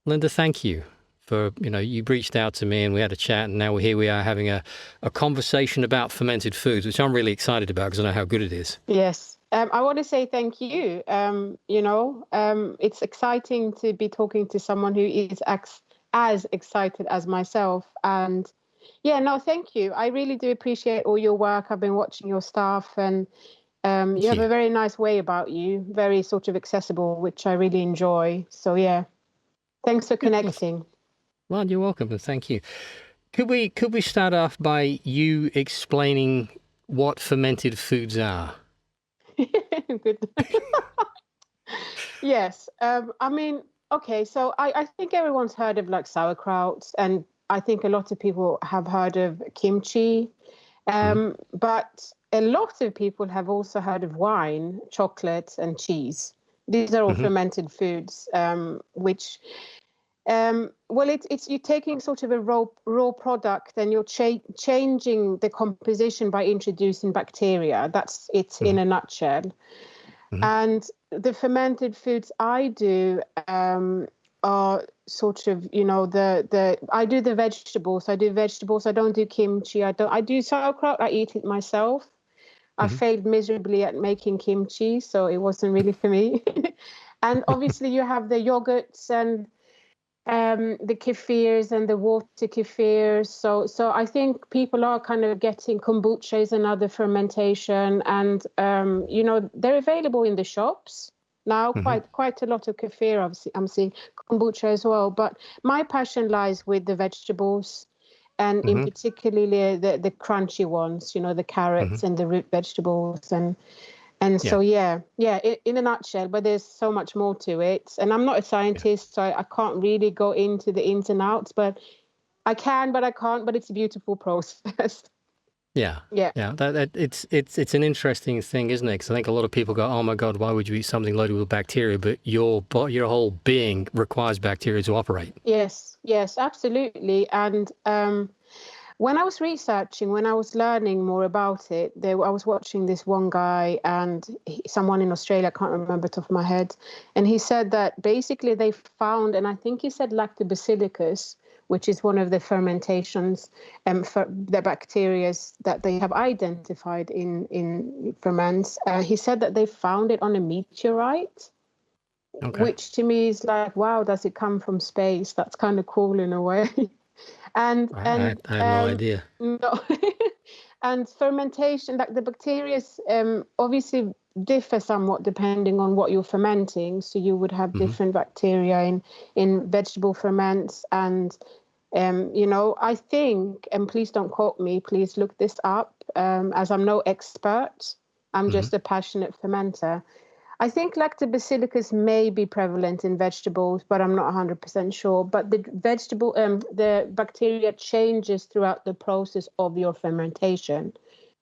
Linda, thank you for, you reached out to me and we had a chat and now here we are having a conversation about fermented foods, which I'm really excited about because I know how good it is. Yes. I want to say thank you. It's exciting to be talking to someone who is as excited as myself. And yeah, no, thank you. I really do appreciate all your work. I've been watching your stuff, and you Thank have you. a very nice way about you, very sort of accessible, which I really enjoy. So yeah, thanks for Good. Well, connecting. well, you're welcome and thank you. Could we start off by you explaining what fermented foods are? Good. Yes. I mean, okay, so I think everyone's heard of like sauerkraut, and I think a lot of people have heard of kimchi. Hmm. But a lot of people have also heard of wine, chocolate, and cheese. These are all Hmm. fermented foods, which, well, it's you're taking sort of a raw product and you're changing the composition by introducing bacteria. That's it Hmm. in a nutshell. Hmm. And the fermented foods I do are sort of, the I do the vegetables. I do vegetables. I don't do kimchi. I do sauerkraut. I eat it myself. I Hmm. failed miserably at making kimchi, so it wasn't really for me. And obviously, you have the yogurts and the kefirs and the water kefirs. So I think people are kind of getting kombucha is another fermentation, and they're available in the shops now. Hmm. Quite a lot of kefir. I'm seeing kombucha as well. But my passion lies with the vegetables, and in Hmm. particularly the crunchy ones. The Hmm. carrots and the root vegetables and Yeah. so, yeah, in a nutshell, but there's so much more to it. And I'm not a Yeah. scientist, so I can't really go into the ins and outs, but I can, but I can't, but it's a beautiful process. Yeah. Yeah. Yeah. It's an interesting thing, isn't it? Because I think a lot of people go, "Oh my God, why would you eat something loaded with bacteria?" But your whole being requires bacteria to operate. Yes, absolutely. And when I was researching, when I was learning more about it, I was watching this one guy and someone in Australia, I can't remember top of my head, and he said that basically they found, and I think he said lactobacillus, which is one of the fermentations, for the bacteria that they have identified in ferments. He said that they found it on a meteorite, Okay. which to me is like, wow, does it come from space? That's kind of cool in a way. and I, I, and I had no idea. no. And fermentation, like the bacteria, obviously differ somewhat depending on what you're fermenting. So you would have Hmm. different bacteria in vegetable ferments, and I think, and please don't quote me, please look this up, as I'm no expert. I'm Hmm. just a passionate fermenter. I think lactobacillus may be prevalent in vegetables, but I'm not 100% sure. But the bacteria changes throughout the process of your fermentation.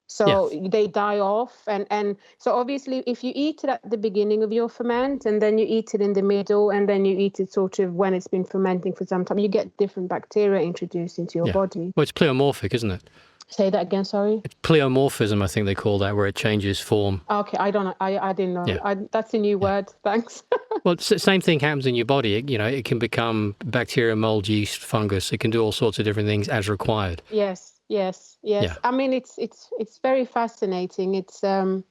So Yes. they die off. And so obviously, if you eat it at the beginning of your ferment, and then you eat it in the middle, and then you eat it sort of when it's been fermenting for some time, you get different bacteria introduced into your Yeah. body. Well, it's pleomorphic, isn't it? Say that again, sorry. It's pleomorphism, I think they call that, where it changes form. Okay, I don't know. I didn't know. Yeah. That's a new Yeah. word. Thanks. Well, it's the same thing happens in your body. It can become bacteria, mold, yeast, fungus. It can do all sorts of different things as required. Yes, yes, Yeah. yes. I mean, it's very fascinating. It's and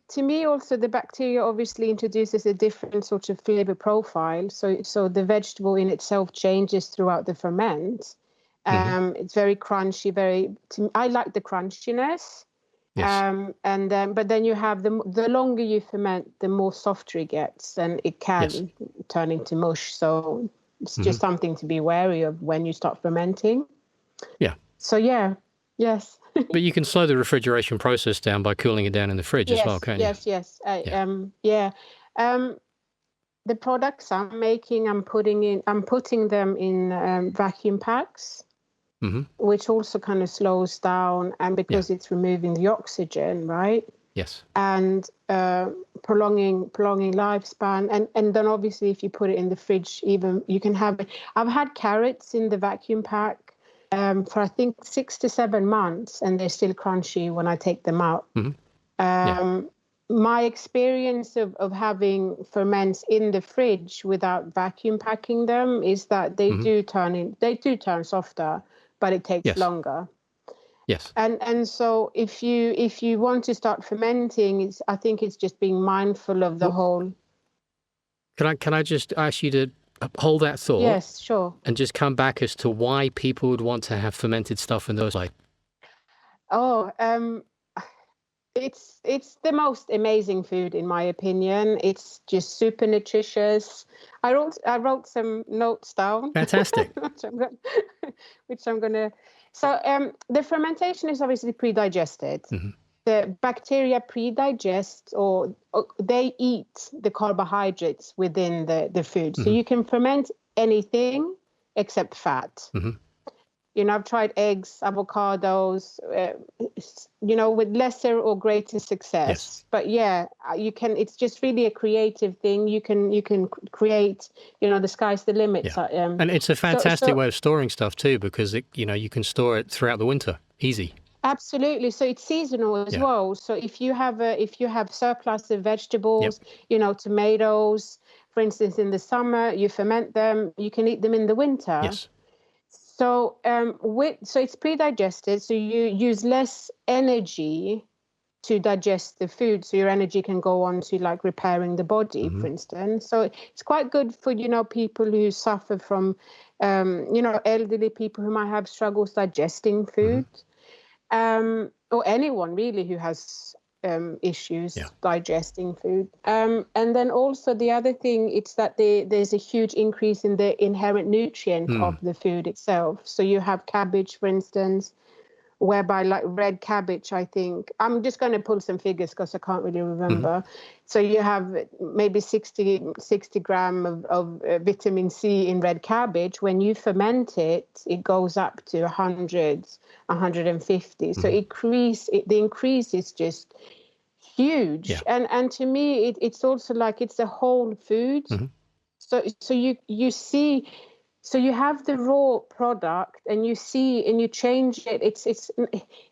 to me also the bacteria obviously introduces a different sort of flavor profile. So the vegetable in itself changes throughout the ferment. Hmm. It's very crunchy. I like the crunchiness. Yes. But then you have the longer you ferment, the more softer it gets, and it Yes. can turn into mush. So it's Hmm. just something to be wary of when you start fermenting. Yeah. So yeah, yes, But you can slow the refrigeration process down by cooling it down in the fridge as well, yes, can't you? yes, yes. Yeah. Yeah. Um, the products I'm making, I'm putting them in vacuum packs, Hmm. which also kind of slows down, and Yeah. because it's removing the oxygen, right? Yes. And prolonging lifespan, and then obviously if you put it in the fridge, even you can have it. I've had carrots in the vacuum pack for I think 6 to 7 months, and they're still crunchy when I take them out. Hmm. Yeah. Um, my experience of having ferments in the fridge without vacuum packing them is that they do turn softer, but it takes Yes. longer. Yes. And so if you want to start fermenting, I think it's just being mindful of the whole. Can I just ask you to hold that thought? Yes, sure. And just come back as to why people would want to have fermented stuff in those, like. Oh, it's the most amazing food in my opinion. It's just super nutritious. I wrote some notes down. Fantastic. which I'm gonna. So the fermentation is obviously pre-digested. The bacteria pre-digest or they eat the carbohydrates within the food. So you can ferment anything except fat. I've tried eggs, avocados, with lesser or greater success. Yes. But yeah, you can. It's just really a creative thing. You can create. The sky's the limit. Yeah. And it's a fantastic way of storing stuff too, because you can store it throughout the winter, easy. Absolutely. So it's seasonal as well. So if you have surplus of vegetables, tomatoes, for instance, in the summer, you ferment them. You can eat them in the winter. Yes. So so it's pre-digested, so you use less energy to digest the food, so your energy can go on to like repairing the body, for instance. So it's quite good for people who suffer from elderly people who might have struggles digesting food, or anyone really who has issues digesting food. And then also the other thing, it's that there's a huge increase in the inherent nutrient of the food itself. So you have cabbage, for instance, whereby like red cabbage, I think, I'm just going to pull some figures because I can't really remember. So you have maybe 60 gram of vitamin C in red cabbage. When you ferment it, it goes up to 100, 150. So the increase is just huge. And to me, it's also like it's a whole food. So you see. So you have the raw product, and you see, and you change it.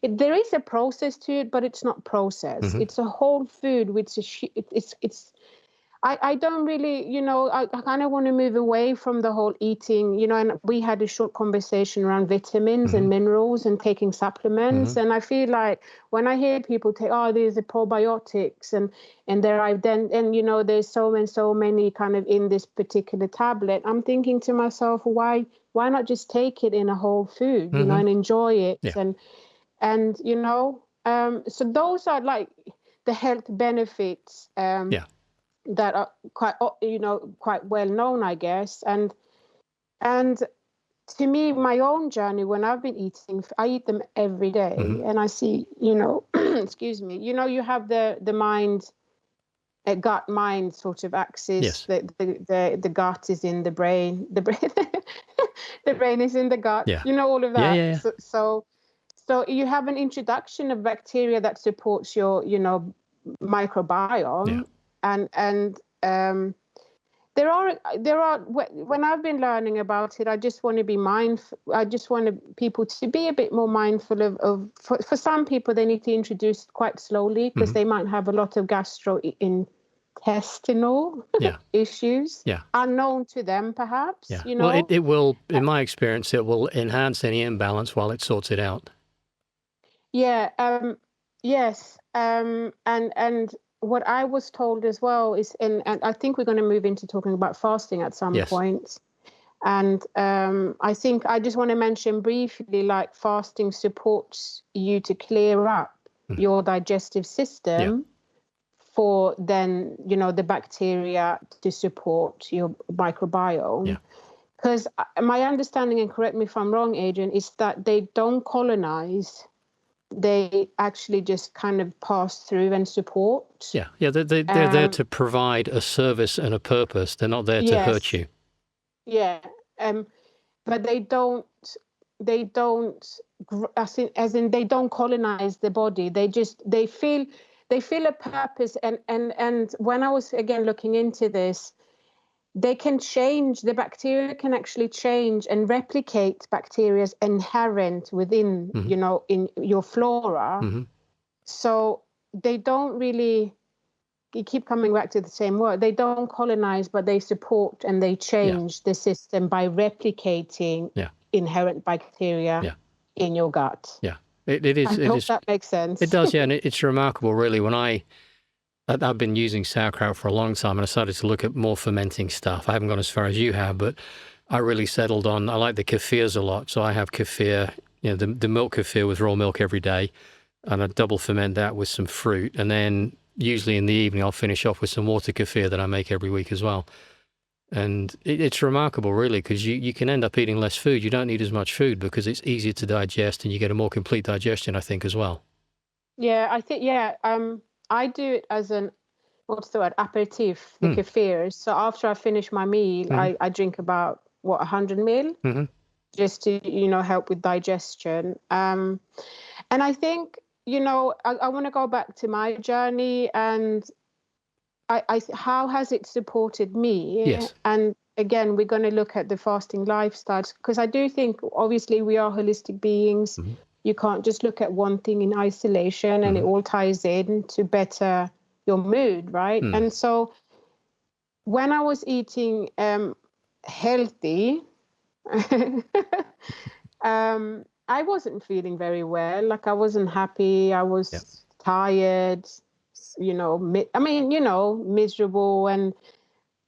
There is a process to it, but it's not processed. It's a whole food, which is I don't really, I kind of want to move away from the whole eating, and we had a short conversation around vitamins and minerals and taking supplements. And I feel like when I hear people take, these are probiotics and there's so many kind of in this particular tablet, I'm thinking to myself, why not just take it in a whole food, and enjoy it? And so those are like the health benefits. That are quite well known, I guess. And to me, my own journey, when I've been eating, I eat them every day, and I see, excuse me, you have the mind, gut mind sort of axis. The gut is in the brain. The brain, the brain is in the gut. All of that. So you have an introduction of bacteria that supports your, microbiome. And there are when I've been learning about it, I just want to be mindful. I just want people to be a bit more mindful of for some people, they need to introduce quite slowly because they might have a lot of gastrointestinal issues unknown to them, perhaps. Well, it will, in my experience, it will enhance any imbalance while it sorts it out. Yes. And what I was told as well is, and I think we're going to move into talking about fasting at some point. And I think I just want to mention briefly, like fasting supports you to clear up your digestive system for then, the bacteria to support your microbiome. Because my understanding, and correct me if I'm wrong, Adrian, is that they don't colonize. They actually just kind of pass through and support. They're there to provide a service and a purpose. They're not there to hurt you. But they don't as in they don't colonize the body. They feel a purpose. And when I was again looking into this, they can change, the bacteria can actually change and replicate bacteria's inherent within, in your flora. So they don't really, you keep coming back to the same word. They don't colonize, but they support and they change the system by replicating inherent bacteria in your gut. Yeah, it is. I hope that makes sense. It does, yeah, and it's remarkable, really. When I've been using sauerkraut for a long time, and I started to look at more fermenting stuff. I haven't gone as far as you have, but I really settled on, I like the kefirs a lot. So I have kefir, the milk kefir with raw milk every day, and I double ferment that with some fruit. And then usually in the evening, I'll finish off with some water kefir that I make every week as well. And it's remarkable, really, because you can end up eating less food. You don't need as much food because it's easier to digest, and you get a more complete digestion, I think, as well. Yeah, I think, I do it as what's the word, aperitif, the kefirs. So after I finish my meal, I drink about, 100 ml, just to, help with digestion. And I think, I want to go back to my journey, and how has it supported me? Yes. And again, we're going to look at the fasting lifestyles, because I do think, obviously, we are holistic beings. You can't just look at one thing in isolation, and it all ties in to better your mood, right? And so when I was eating healthy, I wasn't feeling very well. Like, I wasn't happy. I was tired, miserable.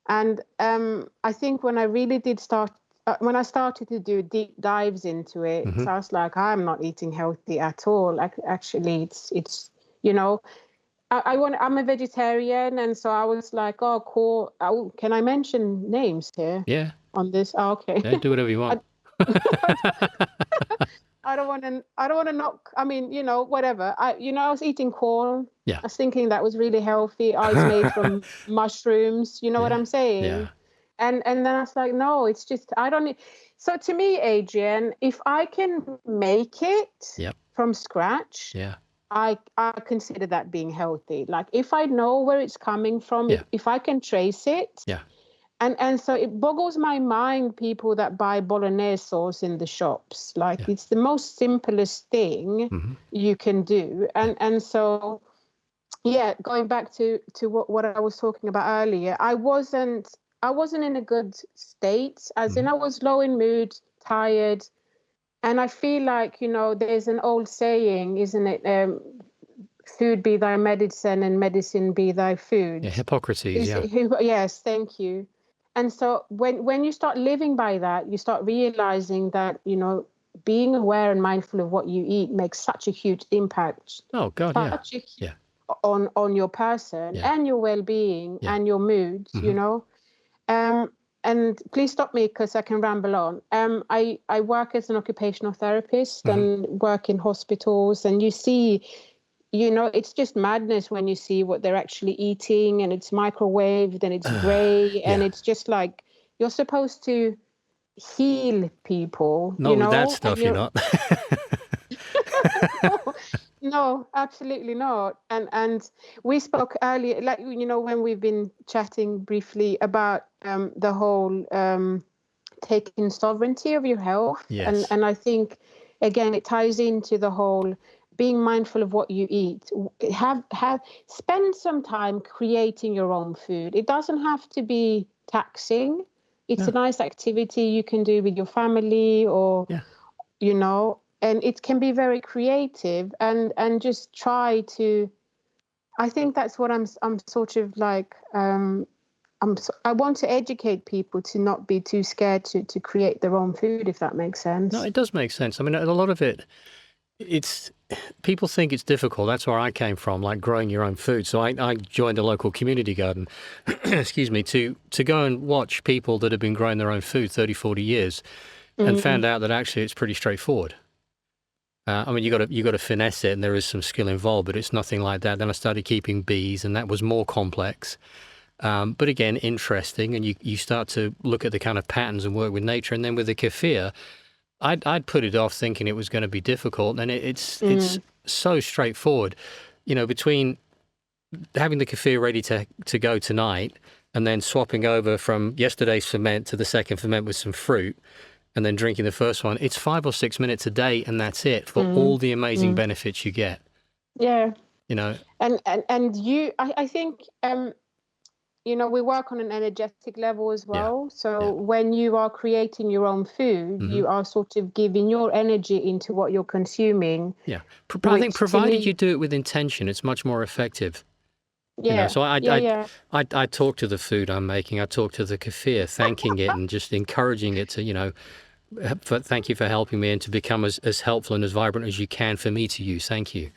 And I think when I really did start, when I started to do deep dives into it, so I was like, I'm not eating healthy at all. Like, actually, it's I'm a vegetarian, and so I was like, oh, cool. Can I mention names here? Yeah. On this? Oh, okay. Yeah, do whatever you want. I don't want to knock. I mean, whatever. I was eating corn. Yeah. I was thinking that was really healthy. It's made from mushrooms. You know what I'm saying? Yeah. And then I was like, no, it's just, I don't need. So to me, Adrian, if I can make it from scratch, I consider that being healthy. Like, if I know where it's coming from, if I can trace it. Yeah. And so it boggles my mind, people that buy bolognese sauce in the shops. Like, it's the most simplest thing you can do. And so, going back to what I was talking about earlier, I wasn't in a good state, as in I was low in mood, tired. And I feel like, there's an old saying, isn't it? Food be thy medicine and medicine be thy food. Yeah, Hippocrates, Yes, thank you. And so when you start living by that, you start realizing that, being aware and mindful of what you eat makes such a huge impact. Oh, God, on your person and your well-being and your mood, and please stop me because I can ramble on. I work as an occupational therapist and work in hospitals, and you see, it's just madness when you see what they're actually eating, and it's microwaved and it's gray, and it's just like, you're supposed to heal people. Not with that stuff, you're not. No, absolutely not. And we spoke earlier, like, when we've been chatting briefly about the whole taking sovereignty of your health. Yes. And I think, again, it ties into the whole being mindful of what you eat. Spend some time creating your own food. It doesn't have to be taxing. It's a nice activity you can do with your family, or, and it can be very creative, and just try to, I think that's what I'm sort of like, I want to educate people to not be too scared to create their own food, if that makes sense. No, it does make sense. I mean, a lot of it, people think it's difficult. That's where I came from, like growing your own food. So I joined a local community garden, excuse me, to go and watch people that have been growing their own food 30, 40 years, and found out that actually it's pretty straightforward. I mean, you got to finesse it, and there is some skill involved, but it's nothing like that. Then I started keeping bees, and that was more complex. But again, interesting, and you start to look at the kind of patterns and work with nature. And then with the kefir, I'd put it off thinking it was going to be difficult, and it's so straightforward. Between having the kefir ready to go tonight, and then swapping over from yesterday's ferment to the second ferment with some fruit, and then drinking the first one, it's 5 or 6 minutes a day, and that's it for all the amazing benefits you get. Yeah, You know, And I think we work on an energetic level as yeah, well. So yeah, when you are creating your own food, hmm you are sort of giving your energy into what you're consuming, yeah. I think which to provided me, you do it with intention, it's much more effective. yeah, So yeah, yeah, I talk to the food I'm making. I talk to the kefir, thanking it and just encouraging it to, thank you for helping me and to become as helpful and as vibrant as you can for me to use. Thank you.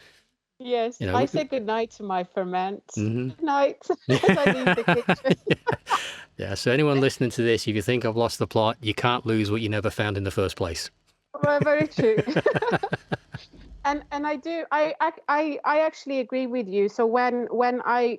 yes. I say good night to my ferment. Mm-hmm. Good night as I leave the kitchen. Yeah. So anyone listening to this, if you think I've lost the plot, you can't lose what you never found in the first place. Well, very true. And I do I actually agree with you. So when I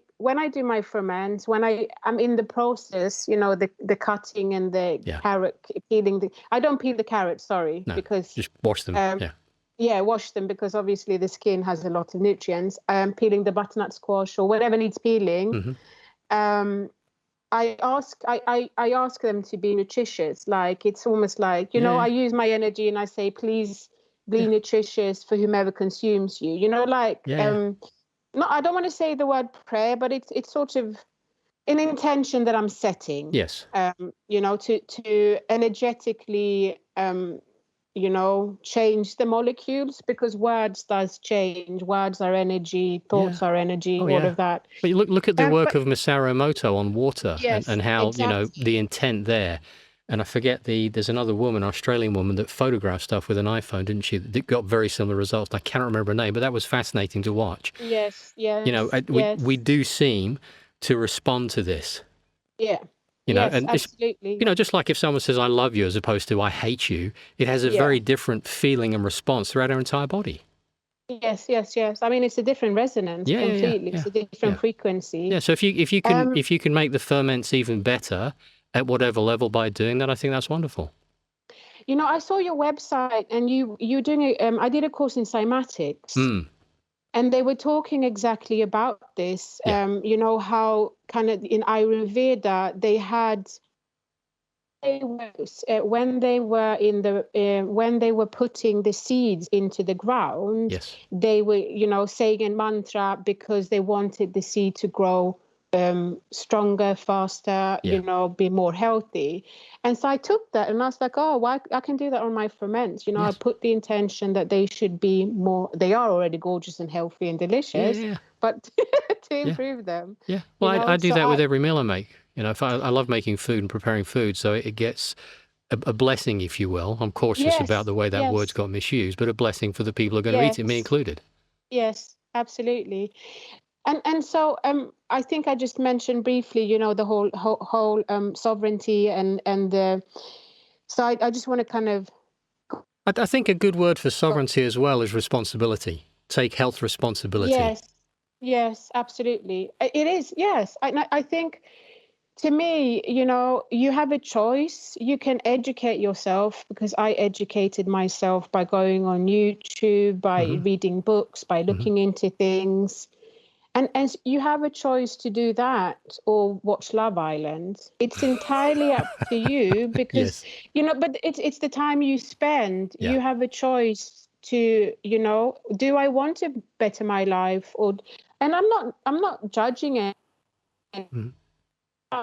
do my ferments, when I'm in the process, the cutting and the Yeah. carrot peeling, I don't peel the carrot, sorry, No, because just wash them. um Yeah. yeah, wash them because obviously the skin has a lot of nutrients. Peeling the butternut squash or whatever needs peeling. hmm Um I ask them to be nutritious. Like it's almost like, Yeah. I Yeah. use my energy and I say, please be Yeah. nutritious for whomever consumes you. Like Yeah. Yeah. no, I don't want to say the word prayer, but it's sort of an intention that I'm setting. Yes. To energetically change the molecules, because words does change. Words are energy, Yeah. thoughts are energy, Oh, all yeah. of that. But you look at the work But of Masaru Emoto on water yes, and how, exactly. the intent there. And I forget there's another woman, Australian woman, that photographed stuff with an iPhone, didn't she? That got very similar results. I cannot remember her name, but that was fascinating to watch. Yes, yes, We yes. do seem to respond to this, Yeah. Yes, and it's, absolutely. just like if someone says, I love you, as opposed to I hate you, it has a Yeah. very different feeling and response throughout our entire body. Yes, yes, yes. I mean, it's a different resonance Yeah, yeah, yeah, completely. yeah, It's a different yeah. frequency. Yeah, so Um, if you can make the ferments even better at whatever level by doing that, I think that's wonderful. I saw your website and you're doing I did a course in cymatics, Mm, and they were talking exactly about this. yeah, How kind of in Ayurveda when they were when they were putting the seeds into the ground, yes, they were saying a mantra because they wanted the seed to grow stronger, faster, yeah, be more healthy. And so I took that and I was like, oh, well, I can do that on my ferments. I yes, put the intention that they should be more, they are already gorgeous and healthy and yeah, delicious, yeah, but to yeah, improve them. yeah. Well, I do So that with every meal I make. If I love making food and preparing food, so it gets a blessing, if you will. I'm cautious about yes, the way that word's yes, got misused, but a blessing for the people who are going to eat it, me yes. included. Yes, absolutely. And so I think I just mentioned briefly, the whole sovereignty and the so I just want to kind of I think a good word for sovereignty as well is responsibility. Take health responsibility. yes, yes, absolutely. It is, yes. I think to me, you have a choice. You can educate yourself, because I educated myself by going on YouTube, by hmm reading books, by hmm looking into things. And you have a choice to do that or watch Love Island. It's entirely up to you, because Yes. but it's the time you spend. Yeah. You have a choice to, do I want to better my life, or and I'm not judging it. Mhm.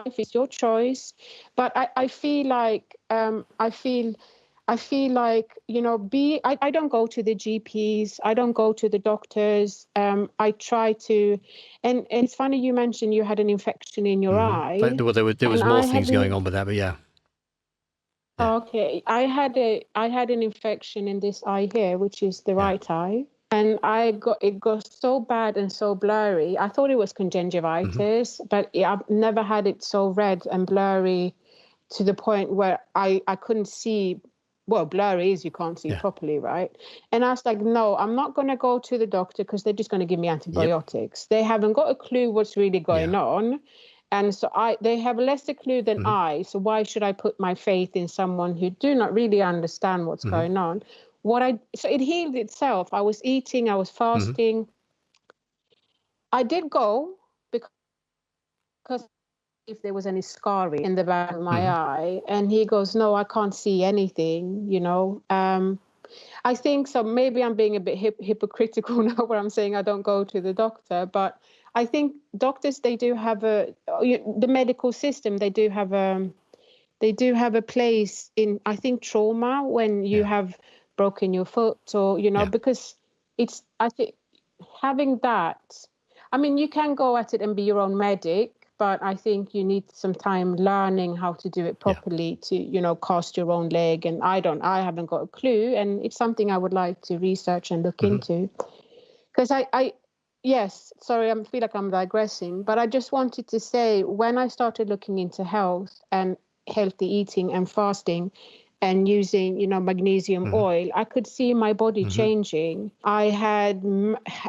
If it's your choice, but I feel like I feel like, I don't go to the GPs, I don't go to the doctors. I try to, and it's funny you mentioned you had an infection in your eye, Well, there was and more I things had going on with that, but yeah, yeah. okay, I had an infection in this eye here, which is the Yeah. right eye. And it got so bad and so blurry. I thought it was hmm conjunctivitis, but I've never had it so red and blurry to the point where I couldn't see. Well, blurry is you can't see Yeah. properly, right? And I was like, no, I'm not going to go to the doctor because they're just going to give me Yep. antibiotics. They haven't got a clue what's really going Yeah. on. And so they have less a clue than hmm I. So why should I put my faith in someone who do not really understand what's hmm going on? So it healed itself. I was eating, I was hmm fasting. I did go because if there was any scarring in the back of my hmm eye, and he goes, no, I can't see anything. I think so. Maybe I'm being a bit hypocritical now, where I'm saying I don't go to the doctor, but I think doctors, they do have the medical system. They do have a place in, I think, trauma, when you Yeah. have broken your foot, or Yeah. because I think having that. I mean, you can go at it and be your own medic, but I think you need some time learning how to do it Yeah. properly to, cast your own leg. And I haven't got a clue. And it's something I would like to research and look Hmm. into. Because yes, sorry, I feel like I'm digressing, but I just wanted to say, when I started looking into health and healthy eating and fasting and using, magnesium Hmm. oil, I could see my body Hmm. changing. I had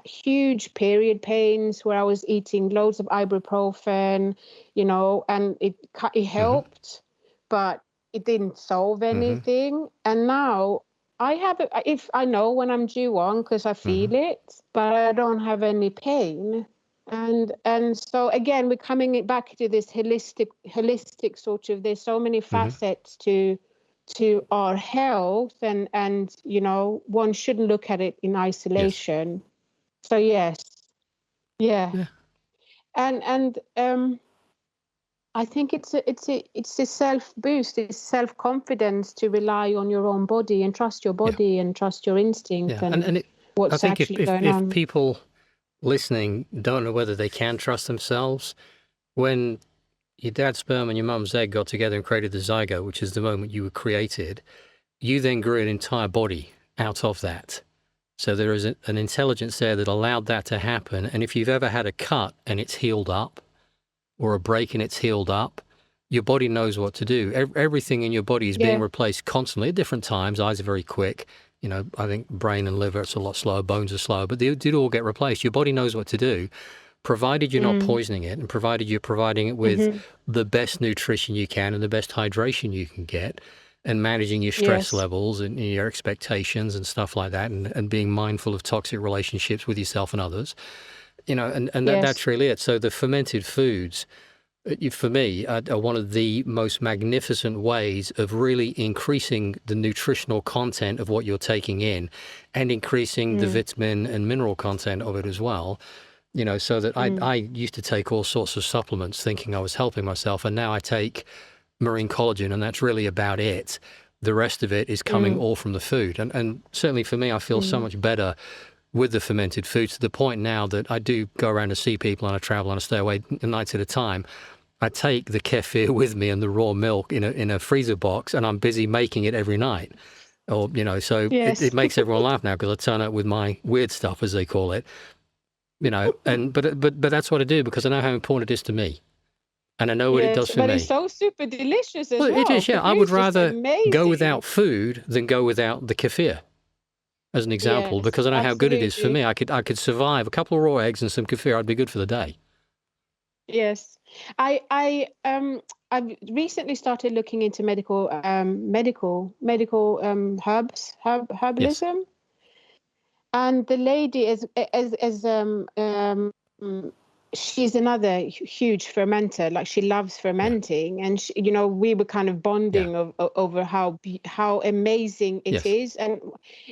huge period pains where I was eating loads of ibuprofen, and it Hmm. helped, but it didn't solve Hmm. anything. And now I have it, if I know when I'm due on, because I Hmm. feel it, but I don't have any pain. And so again, we're coming back to this holistic sort of, there's so many Hmm. facets to our health, and one shouldn't look at it in Yes. isolation. So yes, yeah. Yeah. And I think it's a self boost, it's self confidence to rely on your own body and trust your Yeah. body and trust your instinct Yeah. And and I what's think if, actually if going if on. people listening don't know whether they can trust themselves, when your dad's sperm and your mum's egg got together and created the zygote, which is the moment you were created, you then grew an entire body out of that. So there is an intelligence there that allowed that to happen. And if you've ever had a cut and it's healed up, or a break and it's healed up, your body knows what to do. Everything in your body is being Yeah, replaced constantly at different times. Eyes are very quick. I think brain and liver, it's a lot slower. Bones are slower, but they do all get replaced. Your body knows what to do, provided you're not mm, poisoning it, and provided you're providing it with mm-hmm, the best nutrition you can and the best hydration you can get, and managing your stress yes, levels and your expectations and stuff like that, and being mindful of toxic relationships with yourself and others. And that's yes, really it. So the fermented foods, for me, are one of the most magnificent ways of really increasing the nutritional content of what you're taking in, and increasing the mm, vitamin and mineral content of it as well. So that mm, I used to take all sorts of supplements thinking I was helping myself, and now I take marine collagen, and that's really about it. The rest of it is coming mm, all from the food. And certainly for me, I feel so mm, much better with the fermented foods, to the point now that I do go around to see people and I travel and I stay away nights at a time. I take the kefir with me and the raw milk in a freezer box, and I'm busy making it every night. Or, so it yes, makes everyone laugh now, because I turn up with my weird stuff, as they call it, and but that's what I do, because I know how important it is to me, and I know what it yes. does for But it's me. so super delicious as Well, it well. is, yeah. I Kefir would is just rather go amazing. without food than go without the kefir, as an example, Yes, because I know how good it is for absolutely. me. I could survive a couple of raw eggs and some kefir. I'd be good for the day. Yes, I've recently started looking into medical Yes. herbalism, and the lady is mm, she's another huge fermenter. Like, she loves Yeah. fermenting, and we were kind of Yeah. bonding over how amazing it Yes. is. And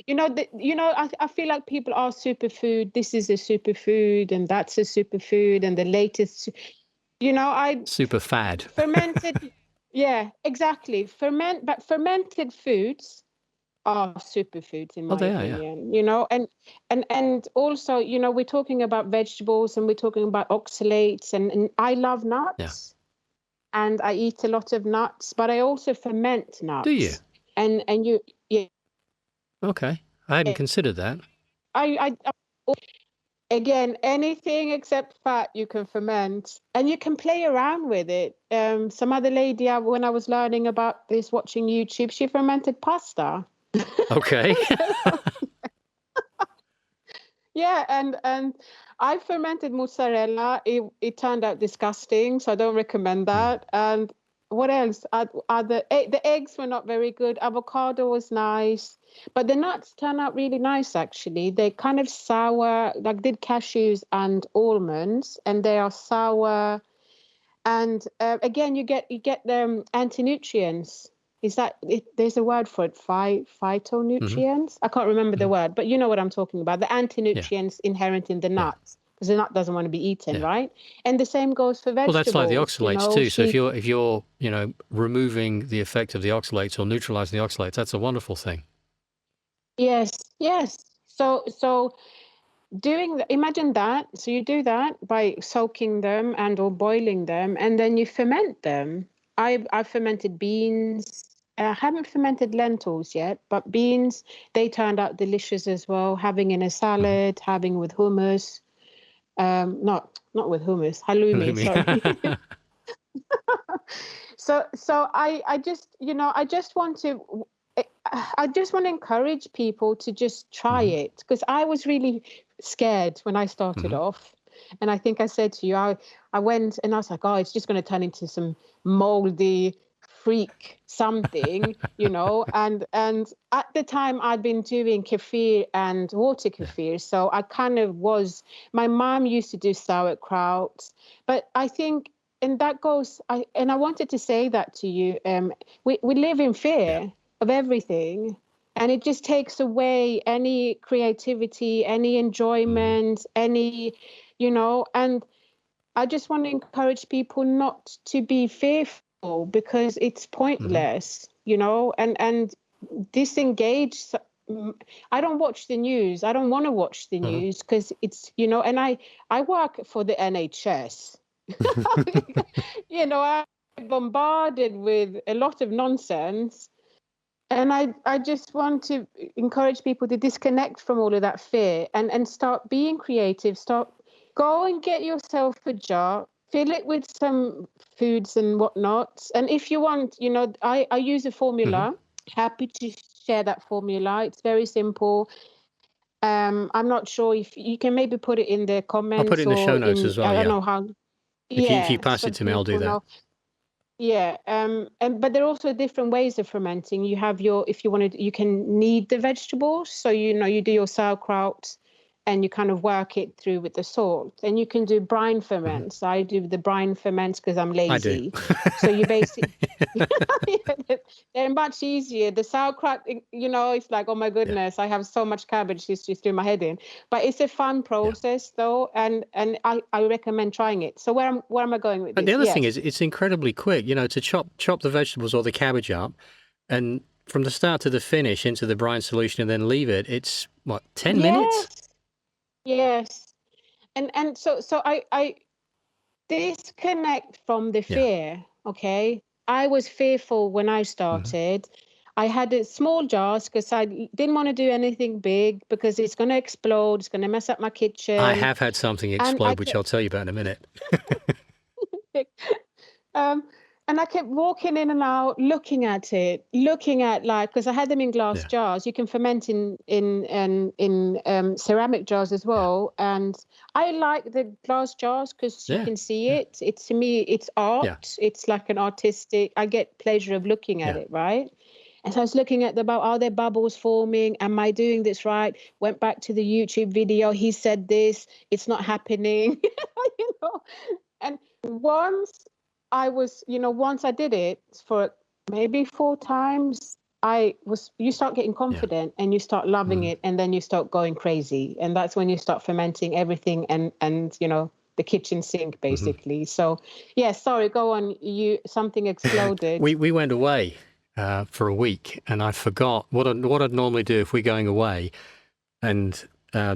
I feel like people are superfood. This is a superfood, and that's a superfood, and the latest. I Super fad. fermented. Yeah, exactly. But fermented foods are superfoods, in Oh, my they are, yeah. opinion. And also, we're talking about vegetables, and we're talking about oxalates, and I love Yeah. nuts, and I eat a lot of nuts, but I also ferment Do you? nuts. And you, yeah, Okay. I hadn't considered that. I again, anything except fat you can ferment, and you can play around with it. Some other lady, when I was learning about this watching YouTube, she fermented pasta. Okay. Yeah, and I fermented mozzarella. It turned out disgusting, so I don't recommend Hmm. that. And what else? The eggs were not very good. Avocado was nice, but the nuts turn out really nice, actually. They're kind of sour, like did cashews and almonds, and they are sour. And again, you get the anti-nutrients. There's a word for it, Hmm. phytonutrients. I can't remember the Hmm. word, but you know what I'm talking about. The Yeah. anti-nutrients inherent in the Yeah. nuts, because the nut doesn't want to be eaten, Yeah. right? And the same goes for Well, that's like the vegetables. oxalates too. So if She, you're removing the effect of the oxalates or neutralizing the oxalates, that's a wonderful thing. yes, yes. So imagine that. So you do that by soaking them and or boiling them, and then you ferment them. I've fermented beans. I haven't fermented lentils yet, but beans, they turned out delicious as well. Having in a Hmm. salad, having with hummus. Not with hummus, halloumi. Halloumi. Sorry. So I just I just want to encourage people to just try Hmm. it, because I was really scared when I started Hmm. off. And I think I said to you, I went and I was like, oh, it's just going to turn into some moldy freak something, and at the time I'd been doing kefir and water Yeah. kefir. So I kind of was, my mom used to do sauerkraut, but I think, and that goes, and I wanted to say that to you, we live in Yeah. fear of everything, and it just takes away any creativity, any Hmm. enjoyment, and I just want to encourage people not to be fearful, because it's Hmm. pointless, and disengage. I don't watch the news. I don't want to watch the Hmm. news, because and I work for the NHS. I'm bombarded with a lot of nonsense. And I just want to encourage people to disconnect from all of that fear, and start being creative. Go and get yourself a jar, fill it with some foods and whatnot. And if you want, I use a Hmm. formula. Happy to share that formula. It's very simple. I'm not sure if you can maybe put it in the I'll put it comments, in the show or notes in, as well. I don't Yeah. know how. If you Yeah, pass so it to me, I'll do people that. know. Yeah, and but there are also different ways of fermenting. You have if you want to, you can knead the vegetables. So you do your sauerkraut, and you kind of work it through with the salt. And you can do brine Hmm. ferments. I do the brine ferments because I'm I do. lazy. So you basically, they're much easier. The sauerkraut, it's like, oh my Yeah. goodness, I have so much cabbage, it's just through my head in. But it's a fun Yeah. process though, and I recommend trying it. So where am I going with And the this? other thing Yes. is, it's incredibly quick. To chop the vegetables or the cabbage up, and from the start to the finish into the brine solution, and then leave it. It's what, 10 minutes? Yes. Yes. And so I disconnect from the Yeah. fear. Okay. I was fearful when I Hmm. started. I had a small jars because I didn't want to do anything big, because it's going to explode. It's going to mess up my I kitchen. have had something And I explode, which kept, I'll tell you about in a minute. um, and I kept walking in and out, looking at, like, because I had them in glass Yeah. jars. You can ferment in ceramic jars as Yeah. well. And I like the glass jars because you Yeah. can see Yeah. it. To me, it's Yeah. art. It's like an artistic. I get pleasure of looking at Yeah. it, right? And so I was looking at are there bubbles forming? Am I doing this right? Went back to the YouTube video. He said this. It's not happening. you know. And once I did it for maybe 4 times, you start getting Yeah. confident and you start loving Hmm. it, and then you start going crazy. And that's when you start fermenting everything, and the kitchen sink Hmm. basically. So yeah, sorry, go on. Something exploded. We went away for a week, and I forgot what I'd normally do if we're going away. And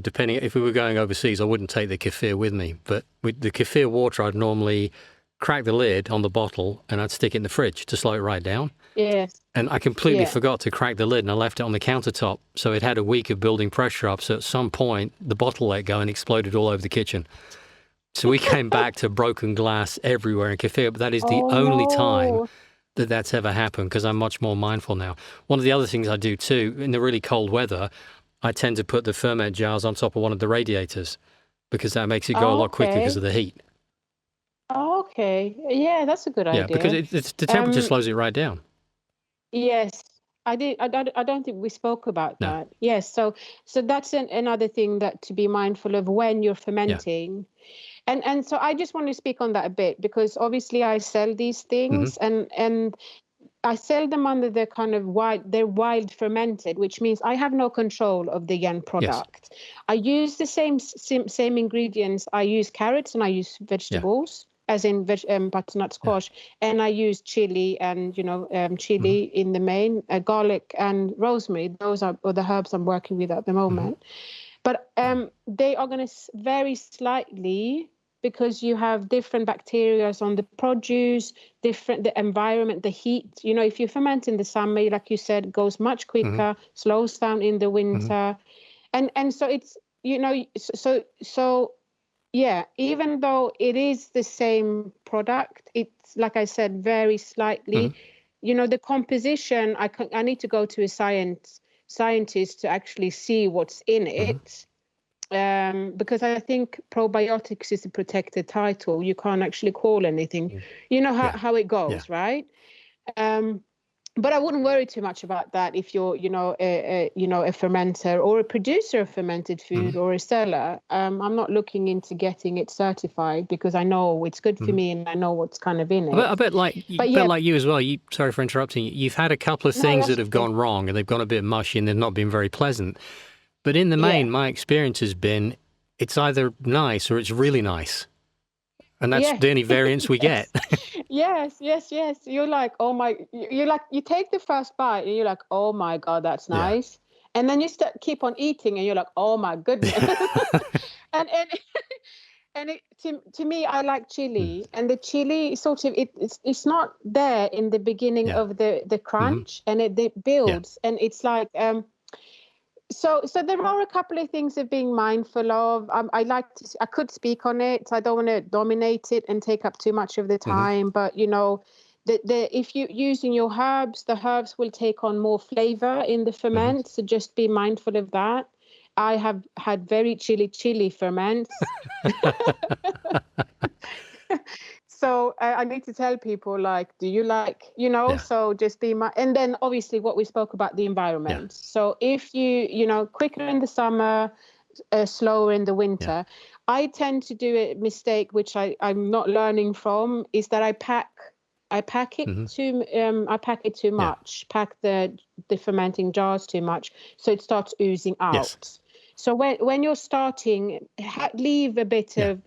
depending if we were going overseas, I wouldn't take the kefir with me. But with the kefir water, I'd normally crack the lid on the bottle and I'd stick it in the fridge to slow it right down. Yes. And I completely Yeah. forgot to crack the lid, and I left it on the countertop. So it had a week of building pressure up. So at some point, the bottle let go and exploded all over the kitchen. So we came back to broken glass everywhere in kefir. But that is the Oh only time no. that that's ever happened, because I'm much more mindful now. One of the other things I do too, in the really cold weather, I tend to put the ferment jars on top of one of the radiators, because that makes it go a lot quicker because Okay. of the heat. Okay. Yeah, that's a good Yeah, because idea. it's the temperature Um, slows it right down. Yes, I did. I don't think we spoke about No. that. Yes, so that's another thing that to be mindful of when you're Yeah. fermenting, and so I just want to speak on that a bit, because obviously I sell these Hmm. things, and I sell them under the kind of they're wild fermented, which means I have no control of the end Yes. product. I use the same ingredients. I use carrots and I use Yeah. vegetables, as in butternut squash, and I use chili and chili in the main, garlic and rosemary. Those are the herbs I'm working with at the moment. But they are going to vary slightly because you have different bacteria on the produce, the environment, the heat. If you ferment in the summer, like you said, it goes much quicker, slows down in the winter. And so it's, so yeah, even though it is the same product, it's, like I said, very slightly. The composition, I need to go to a scientist to actually see what's in it. Because I think probiotics is a protected title. You can't actually call anything. You know how it goes, right? But I wouldn't worry too much about that if you're, a fermenter or a producer of fermented food or a seller. I'm not looking into getting it certified because I know it's good for me and I know what's kind of in it. I bet like you as well. Sorry for interrupting. You've had a couple of things that have gone wrong and they've gone a bit mushy and they've not been very pleasant. But in the main, my experience has been it's either nice or it's really nice. And that's the only variance we get. Yes. You're like, you take the first bite and you're like, oh my God, that's nice. And then you keep on eating and you're like, oh my goodness. and to me, I like chili, and the chili sort of it's not there in the beginning of the crunch, and it builds, and it's like So there are a couple of things of being mindful of. I could speak on it. I don't want to dominate it and take up too much of the time. But if you're using your herbs, the herbs will take on more flavor in the ferment. So just be mindful of that. I have had very chili ferments. So I need to tell people, like, do you like, so just be and then obviously what we spoke about, the environment. So if you, quicker in the summer, slower in the winter, I tend to do a mistake, which I'm not learning from, is that I pack it too much, pack the fermenting jars too much. So it starts oozing out. Yes. So when you're starting, leave a bit of,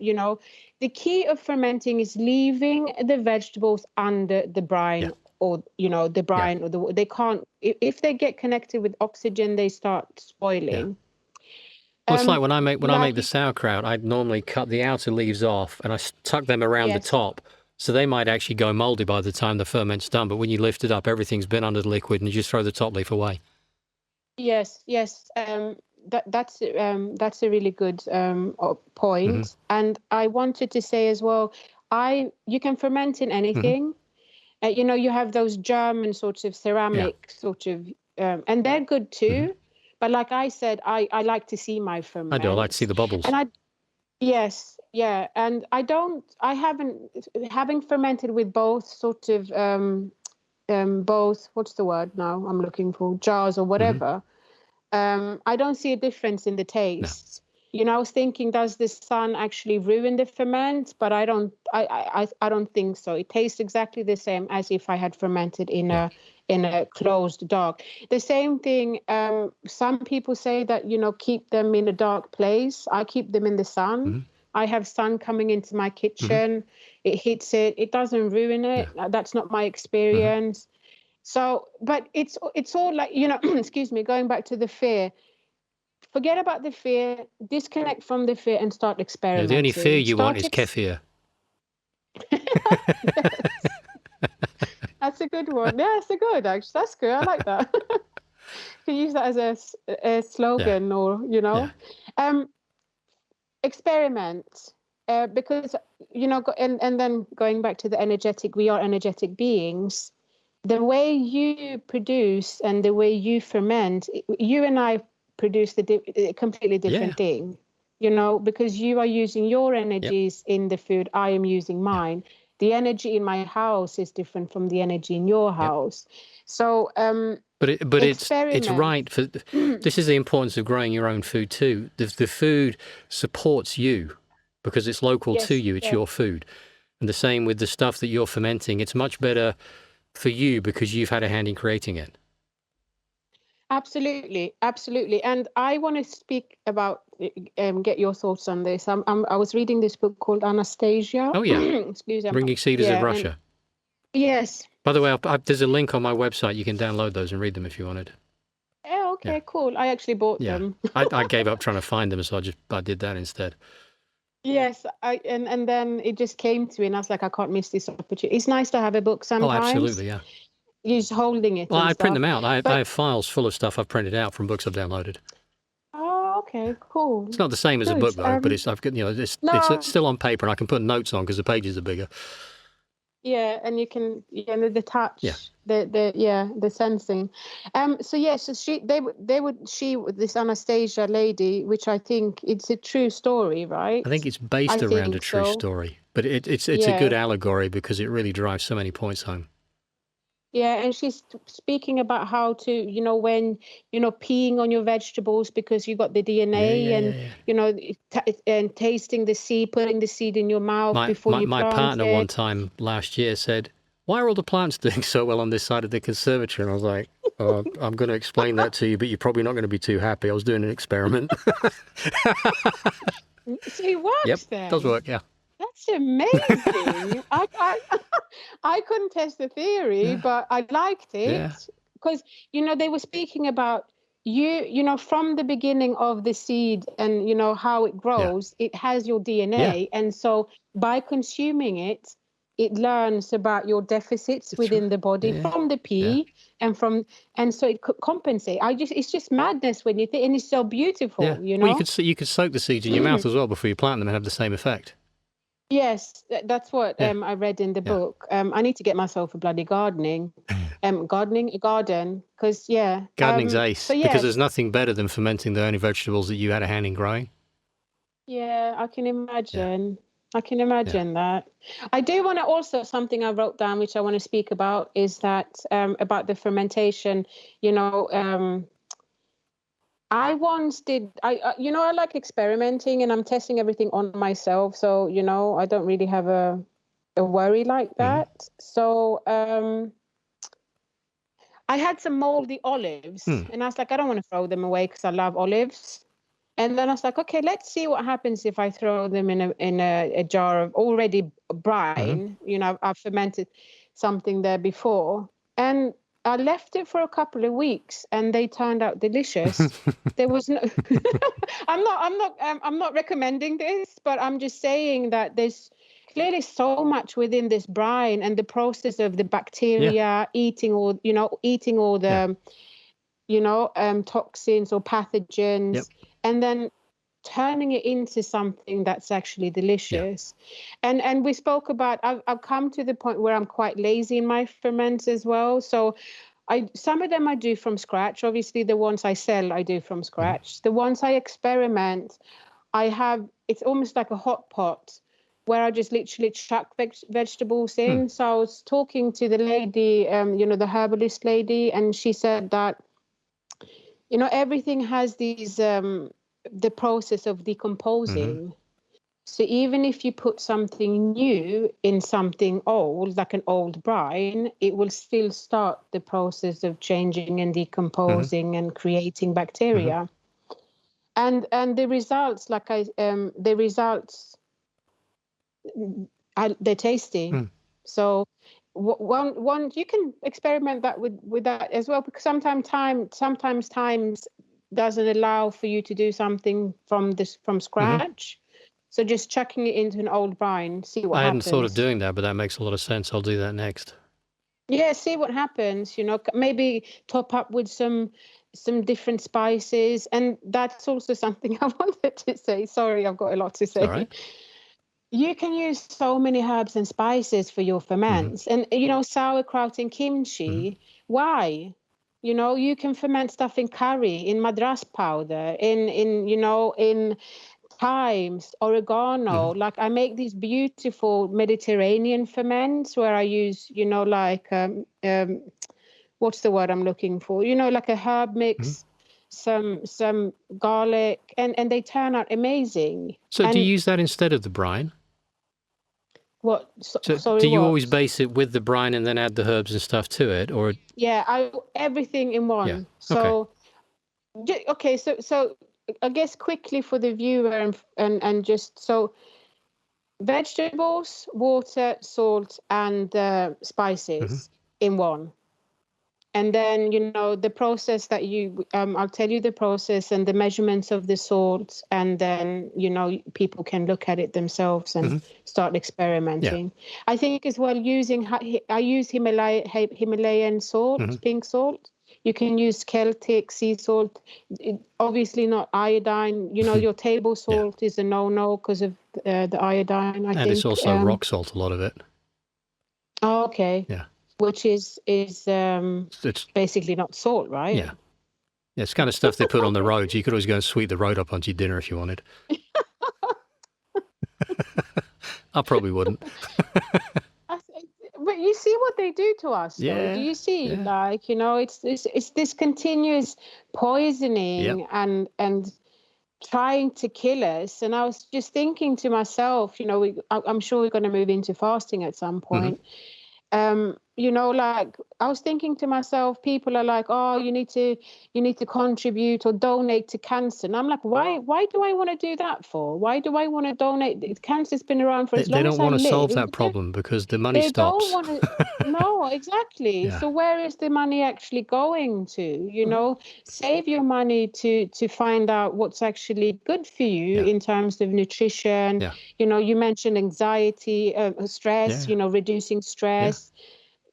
the key of fermenting is leaving the vegetables under the brine or, the brine or they can't, if they get connected with oxygen, they start spoiling. Well, it's like when I make the sauerkraut, I'd normally cut the outer leaves off and I tuck them around the top. So they might actually go moldy by the time the ferment's done. But when you lift it up, everything's been under the liquid and you just throw the top leaf away. Yes. That's a really good point. And I wanted to say as well, you can ferment in anything. You have those German sorts of ceramic sort of, and they're good too. But like I said, I like to see my ferment. I do. I like to see the bubbles. And and having fermented with both sort of both, what's the word now I'm looking for, jars or whatever. I don't see a difference in the taste. No. I was thinking, does the sun actually ruin the ferment? But I don't think so. It tastes exactly the same as if I had fermented in a closed dark. The same thing. Some people say that, keep them in a dark place. I keep them in the sun. I have sun coming into my kitchen. It hits it. It doesn't ruin it. That's not my experience. So, but it's all like, excuse me, going back to the fear. Forget about the fear, disconnect from the fear and start experimenting. The only fear you want is kefir. That's a good one. Yeah, that's good, actually. That's good. I like that. You can use that as a slogan or, experiment. Because, and then going back to the energetic, we are energetic beings. The way you produce and the way you ferment, you and I produce a completely different thing, because you are using your energies in the food. I am using mine. The energy in my house is different from the energy in your house. So, but it's right for this is the importance of growing your own food too. The food supports you because it's local to you. It's your food, and the same with the stuff that you're fermenting. It's much better for you because you've had a hand in creating it. Absolutely, absolutely. And I want to speak about, get your thoughts on this. I was reading this book called Anastasia. Oh, yeah. Excuse me. Bringing Cedars of Russia. Yes. By the way, there's a link on my website. You can download those and read them if you wanted. Oh, okay, cool. I actually bought them. I gave up trying to find them, so I did that instead. Yes, and then it just came to me, and I was like, I can't miss this opportunity. It's nice to have a book sometimes. Oh, absolutely, yeah. You're just holding it. Well, I print them out. I have files full of stuff I've printed out from books I've downloaded. Oh, okay, cool. It's not the same as a book though, but it's still on paper, and I can put notes on because the pages are bigger. Yeah, and you can the touch, the sensing. So this Anastasia lady, which I think it's a true story, right? I think it's based around a true story, but it's a good allegory because it really drives so many points home. Yeah, and she's speaking about how to, when, peeing on your vegetables because you got the DNA and tasting the seed, putting the seed in your mouth before you plant it. My partner one time last year said, "Why are all the plants doing so well on this side of the conservatory?" And I was like, "Oh, I'm going to explain that to you, but you're probably not going to be too happy. I was doing an experiment." So it works then? Yep, does work, yeah. That's amazing. I couldn't test the theory, but I liked it because, they were speaking about from the beginning of the seed and, how it grows, it has your DNA. Yeah. And so by consuming it, it learns about your deficits within the body from the pea and so it could compensate. It's just madness when you think, and it's so beautiful, Well, you could soak the seeds in your mouth as well before you plant them and have the same effect. Yes, that's what I read in the book. I need to get myself a bloody garden, because gardening's ace. Because there's nothing better than fermenting the only vegetables that you had a hand in growing. Yeah, I can imagine. I can imagine that. I do want to also, something I wrote down, which I want to speak about, is that about the fermentation. I once did, I like experimenting and I'm testing everything on myself. So, I don't really have a worry like that. So I had some moldy olives and I was like, I don't want to throw them away because I love olives. And then I was like, okay, let's see what happens if I throw them in a jar of already brine. I've fermented something there before. And I left it for a couple of weeks, and they turned out delicious. There was no. I'm not recommending this, but I'm just saying that there's clearly so much within this brine and the process of the bacteria eating all the, toxins or pathogens, and then turning it into something that's actually delicious. And we spoke about, I've come to the point where I'm quite lazy in my ferments as well. So some of them I do from scratch. Obviously the ones I sell, I do from scratch. The ones I experiment, it's almost like a hot pot where I just literally chuck vegetables in. So I was talking to the lady, the herbalist lady, and she said that, everything has these, the process of decomposing. So even if you put something new in something old, like an old brine, it will still start the process of changing and decomposing and creating bacteria. And the results, they're tasty. So one you can experiment that with that as well, because sometimes time doesn't allow for you to do something from scratch. So just chucking it into an old brine, see what happens. I hadn't thought of doing that, but that makes a lot of sense. I'll do that next. Yeah, see what happens. Maybe top up with some different spices, and that's also something I wanted to say. Sorry, I've got a lot to say. All right. You can use so many herbs and spices for your ferments, and sauerkraut and kimchi. Why? You can ferment stuff in curry, in madras powder, in thymes, oregano. Like I make these beautiful Mediterranean ferments where I use, what's the word I'm looking for? Like a herb mix, some garlic, and they turn out amazing. So do you use that instead of the brine? What? So Sorry, do you always what? base it with the brine and then add the herbs and stuff to it, or Yeah, everything in yeah? one. Okay. So okay, so I guess quickly for the viewer and just so vegetables, water, salt, and Hmm. spices in one. And then, the process that I'll tell you the process and the measurements of the salt, and then, people can look at it themselves and Hmm. start Yeah. experimenting. I think as well I use Himalayan Hmm. salt, pink salt. You can use Celtic sea salt, obviously not iodine. Your table Yeah. salt is a no-no because of the iodine, I And it's think. also rock salt, a lot of it. Oh, okay. Yeah. Which is It's basically not salt, right? yeah. Yeah, it's kind of stuff they put on the roads. You could always go and sweep the road up onto your dinner if you wanted. I probably wouldn't. I think- But you see what they do to us, though. Do Yeah. you see? Yeah. Like, it's this continuous Yep. poisoning and trying to kill us. And I was just thinking to myself, I'm sure we're going to move into fasting at some Hmm. point. Like I was thinking to myself, people are like, oh, you need to contribute or donate to cancer. And I'm like, why do I want to do that for? Why do I want to donate? Cancer's been around for as They long as don't I want to solve live. that problem because the money They don't stops. want to. No, exactly. Yeah. So where is the money actually going to? Save your money to find out what's actually good for you Yeah. in terms of nutrition. Yeah. You mentioned anxiety, stress. Yeah. Reducing Yeah. stress.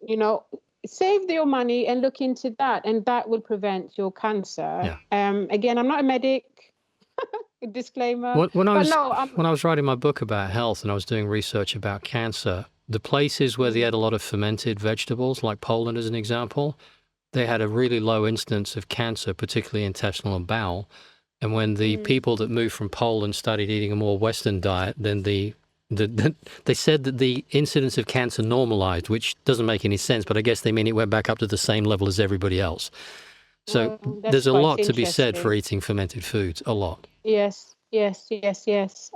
You know, Save your money and look into that, and that will prevent your cancer. Yeah. Again, I'm not a medic. Disclaimer, When I but was no, I'm. when I was writing my book about health and I was doing research about cancer, the places where they had a lot of fermented vegetables, like Poland as an example, they had a really low instance of cancer, particularly intestinal and bowel. And when the people that moved from Poland started eating a more Western diet, then they said that the incidence of cancer normalized, which doesn't make any sense, but I guess they mean it went back up to the same level as everybody else. So Well, that's there's a quite lot to be said for interesting. eating fermented foods, a lot. Yes, yes, yes, yes.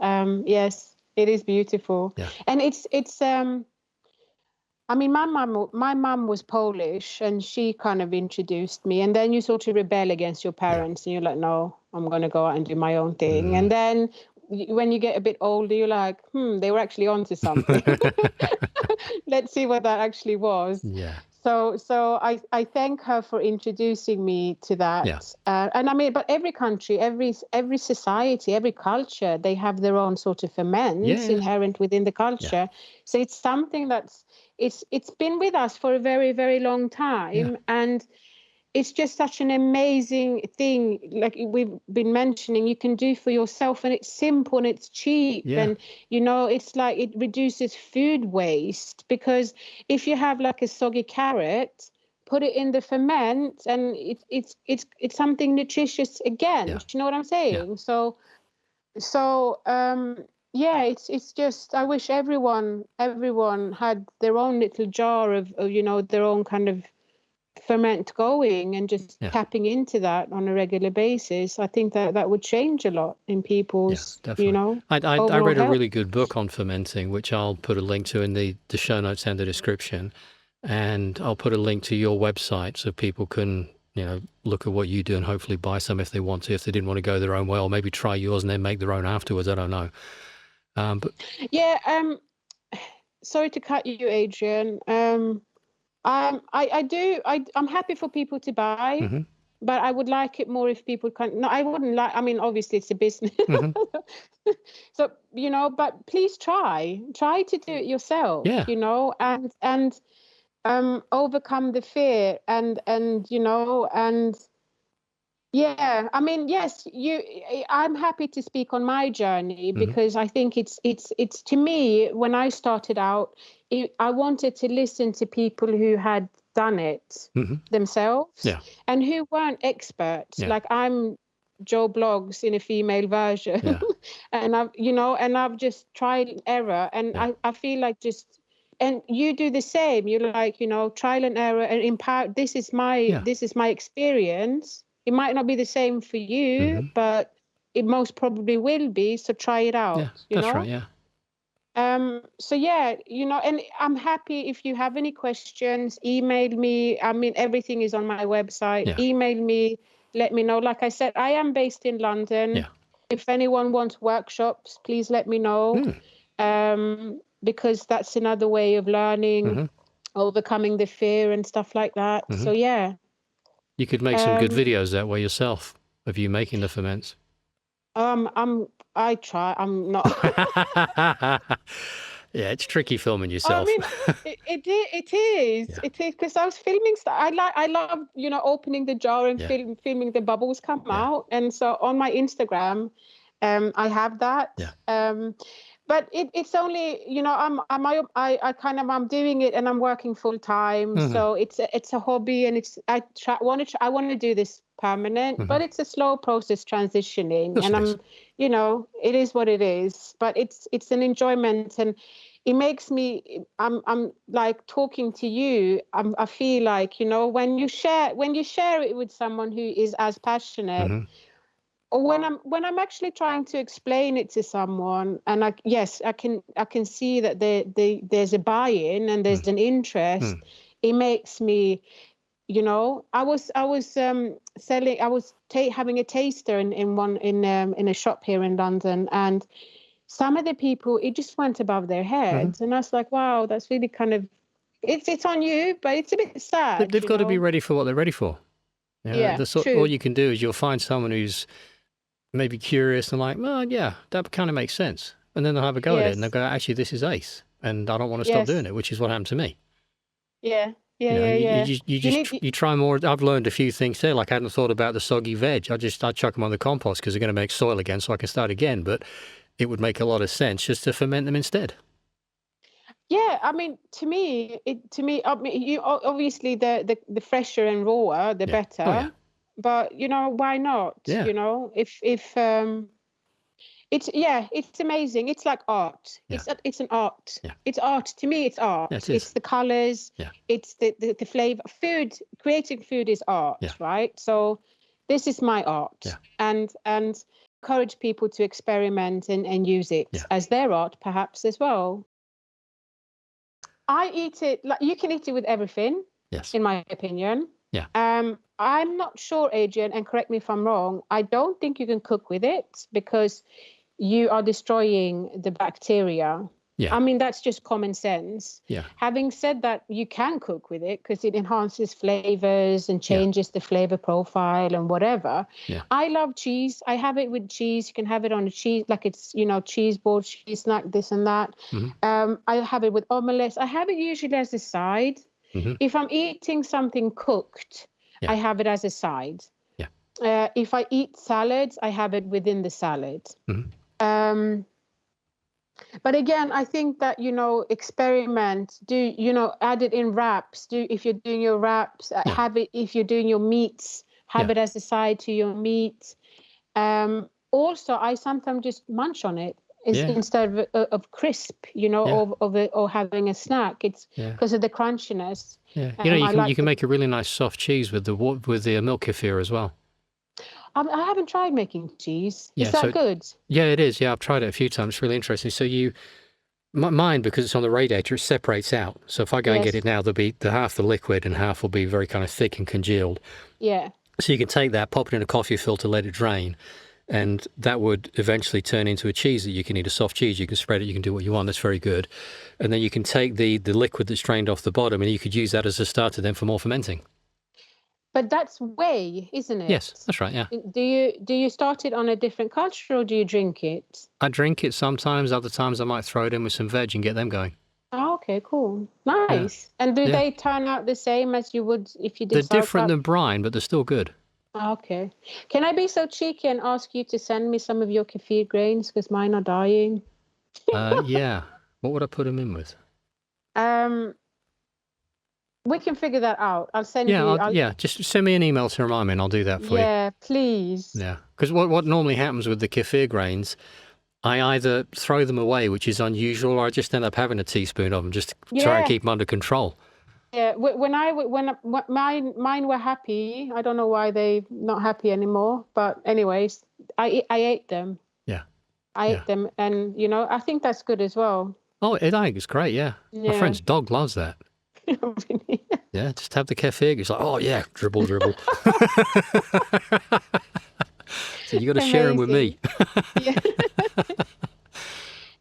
Yes, it is beautiful, Yeah. and it's. I mean, my mum was Polish, and she kind of introduced me. And then you sort of rebel against your Yeah. parents, and you're like, no, I'm gonna go out and do my own thing. Mm. And then when you get a bit older, you're like, they were actually onto something. Let's see what that actually was. Yeah. So I thank her for introducing me to Yeah. that. And I mean, but every country, every society, every culture, they have their own sort of ferments Yeah. inherent within the Yeah. culture. So it's something it's been with us for a very, very long Yeah. time. And it's just such an amazing thing, like we've been mentioning, you can do for yourself, and it's simple and it's cheap. Yeah. And it's like it reduces food waste, because if you have like a soggy carrot, put it in the ferment, and it's something nutritious again. Yeah. Do you know what I'm Yeah. saying? So yeah, it's just, I wish everyone had their own little jar of their own kind of ferment going, and just Yeah. tapping into that on a regular basis. I think that would change a lot in Yeah, people's definitely. I overall read a health. really good book on fermenting, which I'll put a link to in the show notes and the description. And I'll put a link to your website so people can, look at what you do and hopefully buy some if they want to, if they didn't want to go their own way, or maybe try yours and then make their own afterwards. I don't know. But Yeah. Sorry to cut you, Adrian. I'm happy for people to buy, mhm, but I would like it more if people can. No, I wouldn't like. I mean, obviously it's a business. mhm. So, but please try to do it yourself, Yeah, and overcome the fear, and yeah, I mean, yes, I'm happy to speak on my journey, mhm, because I think it's to me, when I started out, I wanted to listen to people who had done it mhm. themselves Yeah, and who weren't experts. yeah, Like, I'm Joe Blogs in a female version, yeah, and I've just tried and error, and yeah, I feel like just. And you do the same. You're like, trial and error and empower. yeah. This is my experience. It might not be the same for you, Mhm. but it most probably will be. So try it Yeah, out, that's right. Yeah. So yeah, and I'm happy if you have any questions, email me. I mean, everything is on my website. Yeah. Email me, let me know. Like I said, I am based in London. Yeah. If anyone wants workshops, please let me know. Because that's another way of learning, overcoming the fear and stuff like that. So yeah. You could make some good videos that way yourself of you making the ferments. I try. I'm not. Yeah, it's tricky filming I yourself. mean, it is. Yeah. It is because I was filming stuff. I love opening the jar and Yeah. filming the bubbles come Yeah. out. And so on my Instagram, I have that. Yeah. But it's only I'm doing it and I'm working full time. So it's a hobby, and I want to do this permanent, but it's a slow process transitioning. Yes, And it is. it is what it is. But it's an enjoyment, and it makes me. I'm like talking to you. I feel like when you share it with someone who is as passionate. Or when I'm actually trying to explain it to someone, and I can see that there's a buy-in and there's an interest. It makes me, I was selling. I was having a taster in a shop here in London, and some of the people, it just went above their heads, and I was like, wow, that's really kind of it's on you, but it's a bit sad. They've got to be ready for what they're ready for. Yeah, true. All you can do is you'll find someone who's maybe curious and like, well, yeah, that kind of makes sense. And then they'll have a go at it and they'll go, actually, this is ace. And I don't want to stop doing it, which is what happened to me. Yeah. You try more. I've learned a few things there. Like I hadn't thought about the soggy veg. I chuck them on the compost because they're going to make soil again so I can start again. But it would make a lot of sense just to ferment them instead. Yeah, I mean, to me, you obviously the fresher and rawer, the better. Oh, yeah. But why not? Yeah. If it's amazing. It's like art. Yeah. It's an art. Yeah. It's art. To me, it's art. Yeah, it is. It's the colors. Yeah. It's the flavor. Food, creating food is art, right? So this is my art. Yeah. And encourage people to experiment and use it as their art, perhaps as well. I eat it like you can eat it with everything. Yes. In my opinion. Yeah. I'm not sure, Adrian, and correct me if I'm wrong. I don't think you can cook with it because you are destroying the bacteria. Yeah. I mean, that's just common sense. Yeah. Having said that, you can cook with it because it enhances flavors and changes the flavor profile and whatever. Yeah. I love cheese. I have it with cheese. You can have it on a cheese, like it's, cheese board, cheese snack, this and that. I have it with omelets. I have it usually as a side. If I'm eating something cooked, I have it as a side. Yeah. If I eat salads, I have it within the salad. But again, I think that, experiment, add it in wraps. If you're doing your wraps, have it, if you're doing your meats, have it as a side to your meat. Also, I sometimes just munch on it instead of crisp, or having a snack. It's because of the crunchiness. Yeah, you can make a really nice soft cheese with the milk kefir as well. I haven't tried making cheese. Is that good? Yeah, it is. Yeah, I've tried it a few times. It's really interesting. So mine, because it's on the radiator, it separates out. So if I go and get it now, there'll be half the liquid and half will be very kind of thick and congealed. Yeah. So you can take that, pop it in a coffee filter, let it drain, and that would eventually turn into a cheese that you can eat, a soft cheese. You can spread it, you can do what you want. That's very good. And then you can take the liquid that's drained off the bottom and you could use that as a starter then for more fermenting. But that's whey, isn't it? Yes, that's right, yeah. Do you start it on a different culture or do you drink it? I drink it sometimes. Other times I might throw it in with some veg and get them going. Oh, okay, cool. Nice. Yeah. And do they turn out the same as you would if you did They're different than brine, but they're still good. Okay. Can I be so cheeky and ask you to send me some of your kefir grains because mine are dying? Yeah. What would I put them in with? We can figure that out. I'll send you. Just send me an email to remind me and I'll do that for you. Yeah, please. Yeah, because what normally happens with the kefir grains, I either throw them away, which is unusual, or I just end up having a teaspoon of them just to try and keep them under control. Yeah, when mine were happy. I don't know why they're not happy anymore. But anyways, I ate them. Yeah. I ate them, and I think that's good as well. Oh, I think it's great. Yeah, my Yeah. friend's dog loves that. Really. Yeah, just have the kefir. It's like, oh yeah, dribble, dribble. So you got to share him with me. Amazing.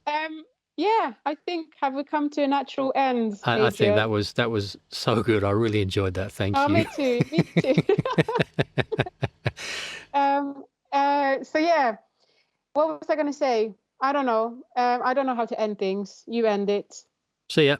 Yeah. Um, yeah, I think have we come to a natural end, I think Adrian? that was so good. I really enjoyed that. Thank Oh, you. me too. Me too. Um, so yeah, what was I going to say? I don't know. I don't know how to end things. You end it. See ya.